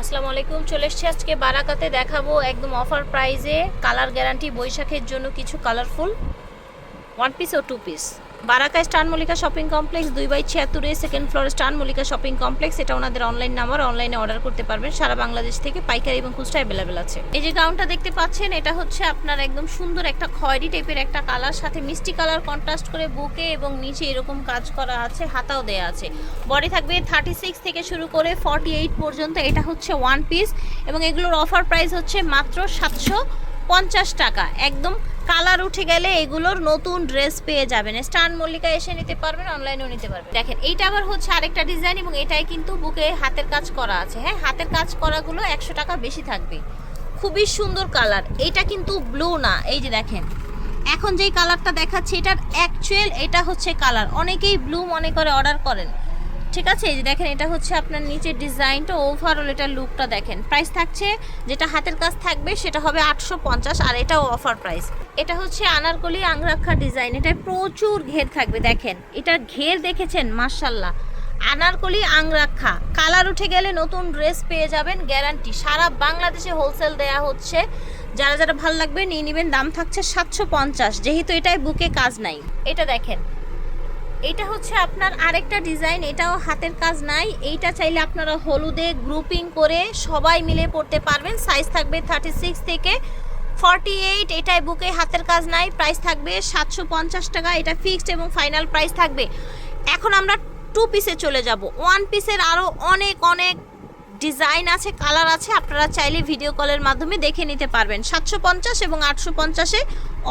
আসসালামু আলাইকুম। চলে এসেছি আজকে বারাকাতে, দেখাবো একদম অফার প্রাইজে কালার গ্যারান্টি বৈশাখের জন্য কিছু কালারফুল ওয়ান পিস ও টু পিস। বারাকা star Mallika shopping complex 2/76 second floor star Mallika shopping complex. এটা ওনাদের অনলাইন নাম্বার, অনলাইনে অর্ডার করতে পারবেন। সারা বাংলাদেশ থেকে পাইকারি এবং খুচরা অ্যাভেলেবেল আছে। এই যে গাউনটা দেখতে পাচ্ছেন, এটা হচ্ছে আপনার একদম সুন্দর একটা খয়েরি টাইপের একটা কালার, সাথে মিষ্টি কালার কন্ট্রাস্ট করে বুকে এবং নিচে এরকম কাজ করা আছে, হাতাও দেয়া আছে। বডি থাকবে 36 থেকে শুরু করে 48 পর্যন্ত। এটা হচ্ছে ওয়ান পিস এবং এগুলোর অফার প্রাইস হচ্ছে মাত্র 750 টাকা। একদম কালার উঠে গেলে এগুলোর নতুন ড্রেস পেয়ে যাবেন। স্টার মল্লিকা এসে নিতে পারবেন, অনলাইনেও নিতে পারবেন। দেখেন এইটা আবার হচ্ছে আরেকটা ডিজাইন এবং এটাই কিন্তু বুকে হাতের কাজ করা আছে। হ্যাঁ, হাতের কাজ করাগুলো 100 টাকা বেশি থাকবে। খুবই সুন্দর কালার। এটা কিন্তু ব্লু না, এই যে দেখেন এখন যেই কালারটা দেখাচ্ছি এটার অ্যাকচুয়াল এটা হচ্ছে কালার। অনেকেই ব্লু মনে করে অর্ডার করেন, ঠিক আছে। এই যে দেখেন এটা হচ্ছে আপনার নিচের ডিজাইনটা, ওভারঅল এটার লুকটা দেখেন। প্রাইস থাকছে, যেটা হাতের কাজ থাকবে সেটা হবে 850, আর এটাও অফার প্রাইস। এটা হচ্ছে আনারকলি আংরাক্ষা ডিজাইন, এটা প্রচুর ঘের থাকবে। দেখেন এটার ঘের দেখেছেন, মাশাল্লাহ। আনারকলি আংরাক্ষা কালার উঠে গেলে নতুন ড্রেস পেয়ে যাবেন, গ্যারান্টি। সারা বাংলাদেশে হোলসেল দেয়া হচ্ছে, যারা যারা ভালো লাগবে নিয়ে নেবেন। দাম থাকছে 750, যেহেতু এটাই বুকে কাজ নাই। এটা দেখেন, এটা হচ্ছে আপনার আরেকটা ডিজাইন, এটাও হাতের কাজ নাই। এইটা চাইলে আপনারা হলুদে গ্রুপিং করে সবাই মিলে পড়তে পারবেন। সাইজ থাকবে 36 থেকে 48। এটাই বুকে হাতের কাজ নাই। প্রাইস থাকবে 750 টাকা। এটা ফিক্সড এবং ফাইনাল প্রাইস থাকবে। এখন আমরা টু পিসে চলে যাব। ওয়ান পিসের আরও অনেক অনেক ডিজাইন আছে, কালার আছে। আপনারা চাইলে ভিডিও কলের মাধ্যমে দেখে নিতে পারবেন। 750 এবং 850-এ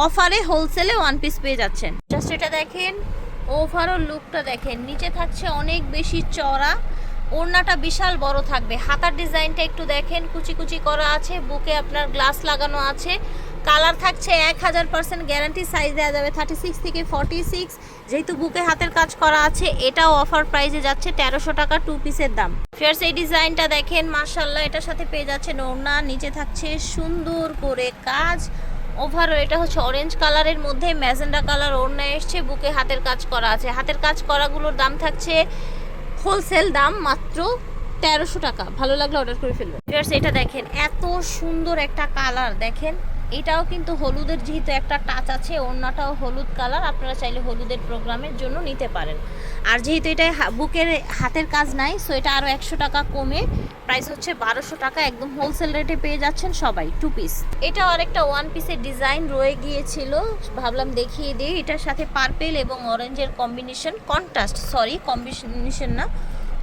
অফারে হোলসেলে ওয়ান পিস পেয়ে যাচ্ছেন। জাস্ট এটা দেখেন, ওভারঅল লুকটা দেখেন। নিচে থাকছে অনেক বেশি চওড়া, ওড়নাটা বিশাল বড় থাকবে। হাতার ডিজাইনটা একটু দেখেন, কুচি কুচি করা আছে, বুকে আপনার গ্লাস লাগানো আছে। কালার থাকছে 1000% গ্যারান্টি। সাইজ দেওয়া যাবে 36 থেকে 46, যেহেতু বুকে হাতের কাজ করা আছে। এটাও অফার প্রাইসে যাচ্ছে 1300 টাকা টু পিসের দাম। ফিয়ার্স এই ডিজাইনটা দেখেন, মাশাল্লাহ। এটার সাথে পেয়ে যাচ্ছেন ওড়না, নিচে থাকছে সুন্দর করে কাজ। ওভারঅল এটা হচ্ছে অরেঞ্জ কালারের মধ্যে ম্যাজেন্ডা কালার ওড়না এসছে, বুকে হাতের কাজ করা আছে। হাতের কাজ করাগুলোর দাম থাকছে হোলসেল দাম মাত্র 1300 টাকা। ভালো লাগলে অর্ডার করে ফেলবেন। এটা দেখেন, এত সুন্দর একটা কালার দেখেন। এটাও কিন্তু হলুদের যেহেতু একটা টাচ আছে, ওড়নাটাও হলুদ কালার। আপনারা চাইলে হলুদের প্রোগ্রামের জন্য নিতে পারেন। আর যেহেতু এটা বুকের হাতের কাজ নাই, সো এটা আরও 100 টাকা কমে প্রাইস হচ্ছে 1200 টাকা। একদম হোলসেল রেটে পেয়ে যাচ্ছেন সবাই টু পিস। এটাও আরেকটা ওয়ান পিসের ডিজাইন রয়ে গিয়েছিল, ভাবলাম দেখিয়ে দিই। এটার সাথে পার্পেল এবং অরেঞ্জের কম্বিনেশন, কম্বিনেশন না,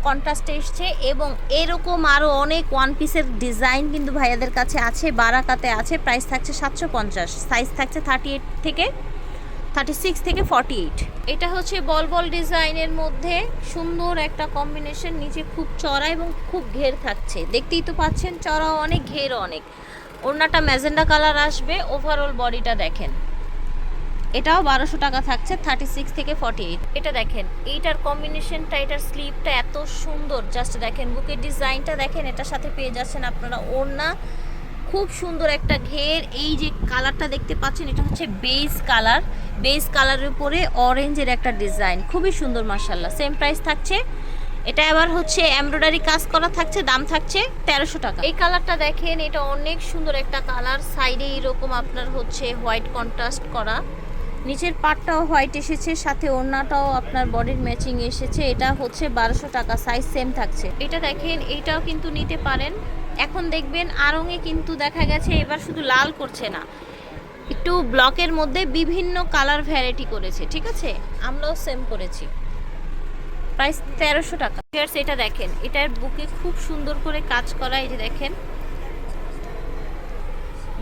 কন্ট্রাস্টে এসছে। এবং এরকম আরও অনেক ওয়ান পিসের ডিজাইন কিন্তু ভাইয়াদের কাছে আছে, বারাকাতে আছে। প্রাইস থাকছে 750, সাইজ থাকছে 38 থেকে 36 থেকে 48। এটা হচ্ছে বল বল ডিজাইনের মধ্যে সুন্দর একটা কম্বিনেশন। নিচে খুব চড়া এবং খুব ঘের থাকছে, দেখতেই তো পাচ্ছেন, চড়াও অনেক, ঘেরও অনেক। ওড়নাটা ম্যাজেন্ডা কালার আসবে। ওভারঅল বডিটা দেখেন, এটাও 1200 টাকা থাকছে 36 থেকে 48। এটা দেখেন, এইটার কম্বিনেশনটা, এটার স্লিভটা এত সুন্দর। জাস্ট দেখেন বুকের ডিজাইনটা দেখেন। এটার সাথে পেয়ে যাচ্ছেন আপনারা ওড়না, খুব সুন্দর একটা ঘের। এই যে কালারটা দেখতে পাচ্ছেন, এটা হচ্ছে বেজ কালার। বেজ কালারের উপরে অরেঞ্জের একটা ডিজাইন, খুবই সুন্দর মাশাল্লাহ। সেম প্রাইস থাকছে। এটা আবার হচ্ছে এমব্রয়ডারি কাজ করা থাকছে, দাম থাকছে 1300 টাকা। এই কালারটা দেখেন, এটা অনেক সুন্দর একটা কালার। সাইডে এরকম আপনার হচ্ছে হোয়াইট কন্ট্রাস্ট করা, নিচের পাটটাও হোয়াইট এসেছে, সাথে ওড়নাটাও আপনার বডির ম্যাচিং এসেছে। এটা হচ্ছে 1200 টাকা, সাইজ সেম থাকছে। এটা দেখেন, এইটাও কিন্তু নিতে পারেন। এখন দেখবেন আড়ংয়ে কিন্তু দেখা গেছে এবার শুধু লাল করছে না, একটু ব্লকের মধ্যে বিভিন্ন কালার ভ্যারাইটি করেছে, ঠিক আছে। আমরাও সেম করেছি। প্রাইস 1300 টাকা। এটা দেখেন, এটার বুকে খুব সুন্দর করে কাজ করা। এই যে দেখেন,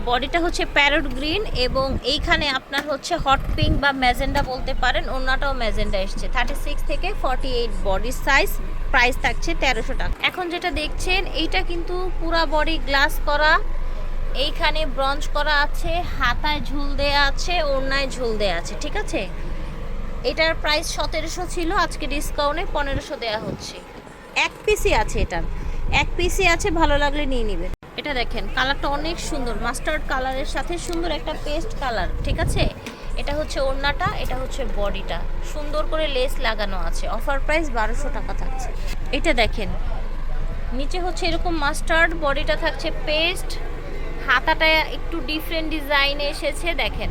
বডিটা হচ্ছে প্যারট গ্রিন এবং এইখানে আপনার হচ্ছে হট পিঙ্ক বা ম্যাজেন্ডা বলতে পারেন। ওড়নাটাও ম্যাজেন্ডা এসছে। 36 থেকে 48 বডি সাইজ। প্রাইস থাকছে 1300 টাকা। এখন যেটা দেখছেন, এইটা কিন্তু পুরা বডি গ্লাস করা, এইখানে ব্রঞ্জ করা আছে, হাতায় ঝুল দেয়া আছে, ওড়নায় ঝুল দেয়া আছে, ঠিক আছে। এটার প্রাইস 1700 ছিল, আজকে ডিসকাউন্টে 1500 দেয়া হচ্ছে। এক পিসই আছে, এটার এক পিসই আছে, ভালো লাগলে নিয়ে নেবেন। এটা দেখেন, কালারটা অনেক সুন্দর, মাস্টার্ড কালারের সাথে সুন্দর একটা পেস্ট কালার, ঠিক আছে। এটা হচ্ছে ওড়নাটা, এটা হচ্ছে বডিটা, সুন্দর করে লেস লাগানো আছে। অফার প্রাইস 1200 টাকা থাকছে। এটা দেখেন, নিচে হচ্ছে এরকম মাস্টার্ড, বডিটা থাকছে পেস্ট, হাতাটা একটু ডিফারেন্ট ডিজাইনে এসেছে দেখেন,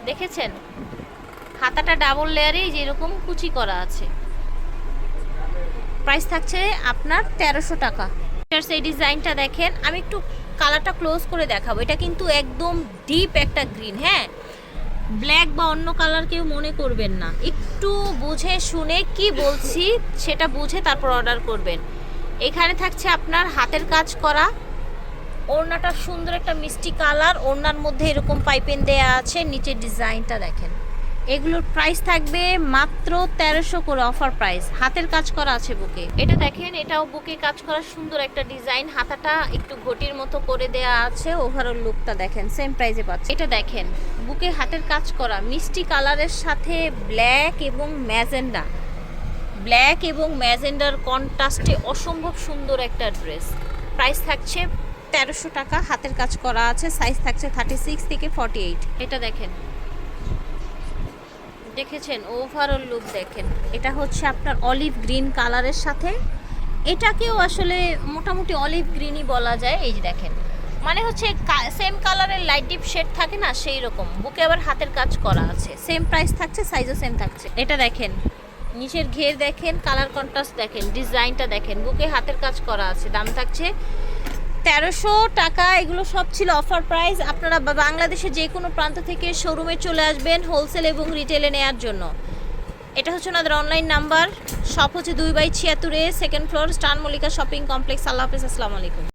দেখেছেন হাতাটা ডাবল লেয়ারে যেরকম কুচি করা আছে। প্রাইস থাকছে আপনার 1300 টাকা। এই ডিজাইনটা দেখেন, আমি একটু কালারটা ক্লোজ করে দেখাবো। এটা কিন্তু একদম ডিপ একটা গ্রিন, হ্যাঁ, ব্ল্যাক বা অন্য কালার কেউ মনে করবেন না, একটু বুঝে শুনে কি বলছি সেটা বুঝে তারপর অর্ডার করবেন। এখানে থাকছে আপনার হাতের কাজ করা, ওড়নাটা সুন্দর একটা মিষ্টি কালার, ওড়নার মধ্যে এরকম পাইপেন দেয়া আছে, নিচের ডিজাইনটা দেখেন। এগুলোর প্রাইস থাকবে মাত্র 1300 করে, অফার প্রাইস। হাতের কাজ করা আছে বুকে, এটা দেখেন, এটাও বুকে কাজ করা সুন্দর একটা ডিজাইন, হাতাটা একটু ঘটির মতো করে দেয়া আছে, ওভারঅল লুকটা দেখেন, সেম প্রাইসে পাচ্ছে। এটা দেখেন বুকে হাতের কাজ করা মিষ্টি কালারের সাথে ব্ল্যাক এবং ম্যাজেন্ডা, ব্ল্যাক এবং ম্যাজেন্ডার কন্ট্রাস্টে অসম্ভব সুন্দর একটা ড্রেস। প্রাইস থাকছে 1300 টাকা, হাতের কাজ করা আছে, সাইজ থাকছে 36 থেকে 48। এটা দেখেন, দেখেছেন ওভারঅল লুক দেখেন। এটা হচ্ছে আপনার অলিভ গ্রিন কালারের সাথে, এটাকেও আসলে মোটামুটি অলিভ গ্রিনই বলা যায়। এই যে দেখেন, মানে হচ্ছে সেম কালারের লাইট ডিপ শেড থাকে না, সেই রকম। বুকে আবার হাতের কাজ করা আছে, সেম প্রাইস থাকছে, সাইজও সেম থাকছে। এটা দেখেন, নিচের ঘের দেখেন, কালার কন্ট্রাস্ট দেখেন, ডিজাইনটা দেখেন, বুকে হাতের কাজ করা আছে। দাম থাকছে 1300 টাকা। এগুলো সব ছিল অফার প্রাইস। আপনারা বাংলাদেশে যে কোনো প্রান্ত থেকে শোরুমে চলে আসবেন হোলসেল এবং রিটেলে নেয়ার জন্য। এটা হচ্ছে ওনাদের অনলাইন নাম্বার। শপ হচ্ছে 2/76, second floor, star Mallika shopping complex. আল্লাহ হাফেজ, আসসালামু আলাইকুম।